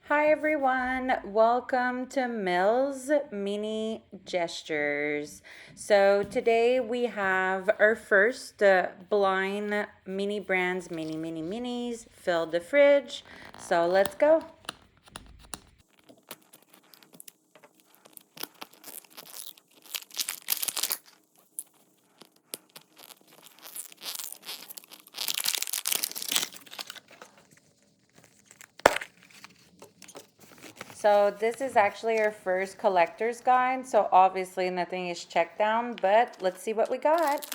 Hi everyone, welcome to Mills Mini Gestures. So today we have our first blind mini brands, minis, fill the fridge. So let's go. So this is actually our first collector's guide. So obviously nothing is checked down, but let's see what we got.